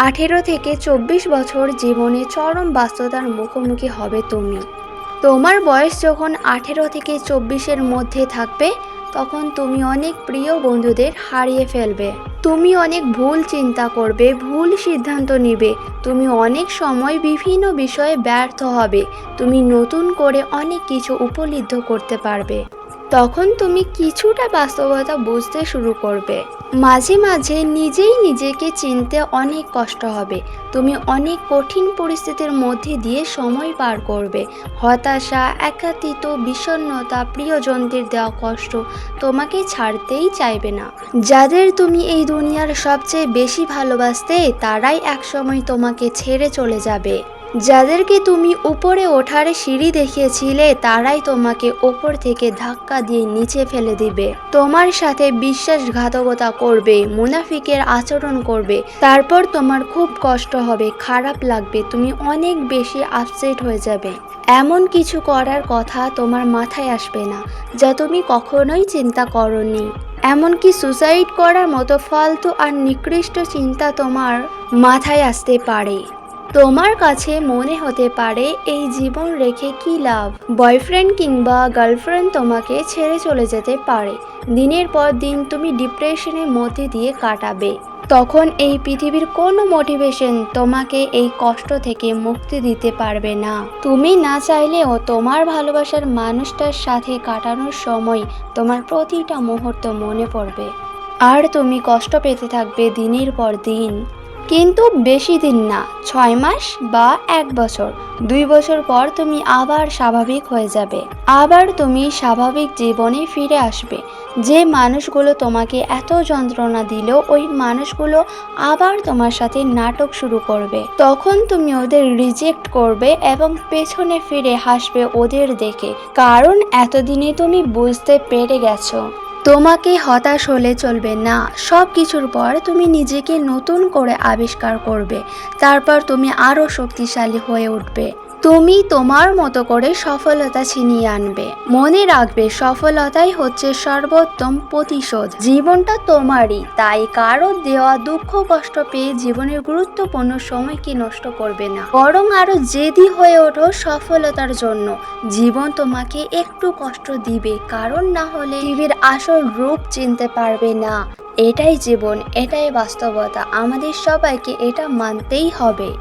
18 থেকে 24 বছর জীবনে চরম ব্যস্ততার মুখোমুখি হবে তুমি। তোমার বয়স যখন 18 থেকে 24-এর মধ্যে থাকবে, তখন তুমি অনেক প্রিয় বন্ধুদের হারিয়ে ফেলবে। তুমি অনেক ভুল চিন্তা করবে, ভুল সিদ্ধান্ত নিবে। তুমি অনেক সময় বিভিন্ন বিষয়ে ব্যর্থ হবে। তুমি নতুন করে অনেক কিছু উপলব্ধি করতে পারবে। তখন তুমি কিছুটা বাস্তবতা বুঝতে শুরু করবে। মাঝে মাঝে নিজেই নিজেকে চিনতে অনেক কষ্ট হবে। তুমি অনেক কঠিন পরিস্থিতির মধ্যে দিয়ে সময় পার করবে। হতাশা, একাকিত্ব, বিষণ্ণতা, প্রিয়জনদের দেওয়া কষ্ট তোমাকে ছাড়তেই চাইবে না। যাদের তুমি এই দুনিয়ার সবচেয়ে বেশি ভালোবাসতে, তারাই একসময় তোমাকে ছেড়ে চলে যাবে। যাদেরকে তুমি উপরে ওঠার সিঁড়ি দেখিয়েছিলে, তারাই তোমাকে ওপর থেকে ধাক্কা দিয়ে নিচে ফেলে দিবে। তোমার সাথে বিশ্বাসঘাতকতা করবে, মুনাফিকের আচরণ করবে। তারপর তোমার খুব কষ্ট হবে, খারাপ লাগবে, তুমি অনেক বেশি আপসেট হয়ে যাবে। এমন কিছু করার কথা তোমার মাথায় আসবে না, যা তুমি কখনোই চিন্তা করোনি। এমনকি সুসাইড করার মতো ফালতু আর নিকৃষ্ট চিন্তা তোমার মাথায় আসতে পারে। তোমার কাছে মনে হতে পারে এই জীবন রেখে কী লাভ। বয়ফ্রেন্ড কিংবা গার্লফ্রেন্ড তোমাকে ছেড়ে চলে যেতে পারে। দিনের পর দিন তুমি ডিপ্রেশনের মধ্যে দিয়ে কাটাবে। তখন এই পৃথিবীর কোনো মোটিভেশন তোমাকে এই কষ্ট থেকে মুক্তি দিতে পারবে না। তুমি না চাইলেও তোমার ভালোবাসার মানুষটার সাথে কাটানোর সময় তোমার প্রতিটা মুহূর্ত মনে পড়বে। আর তুমি কষ্ট পেতে থাকবে দিনের পর দিন। কিন্তু বেশি দিন না, 6 মাস বা 1 বছর, 2 বছর পর তুমি আবার স্বাভাবিক হয়ে যাবে। আবার তুমি স্বাভাবিক জীবনে ফিরে আসবে। যে মানুষগুলো তোমাকে এত যন্ত্রণা দিল, ওই মানুষগুলো আবার তোমার সাথে নাটক শুরু করবে। তখন তুমি ওদের রিজেক্ট করবে এবং পেছনে ফিরে হাসবে ওদের দেখে। কারণ এতদিনে তুমি বুঝতে পেরে গেছো তোমাকে হতাশ হলে চলবে না। সব কিছুর পর তুমি নিজেকে নতুন করে আবিষ্কার করবে। তারপর তুমি আরও শক্তিশালী হয়ে উঠবে। তুমি তোমার মতো করে সফলতা ছিনিয়ে আনবে। মনে রাখবে, সফলতাই হচ্ছে সর্বোত্তম প্রতিশোধ। জীবনটা তোমারই, তাই কারো দেওয়া দুঃখ কষ্ট পেয়ে জীবনের গুরুত্বপূর্ণ সময়কে নষ্ট করবে না, বরং আরো জেদি হয়ে ওঠো সফলতার জন্য। জীবন তোমাকে একটু কষ্ট দিবে, কারণ না হলে পৃথিবীর আসল রূপ চিনতে পারবে না। এটাই জীবন, এটাই বাস্তবতা। আমাদের সবাইকে এটা মানতেই হবে।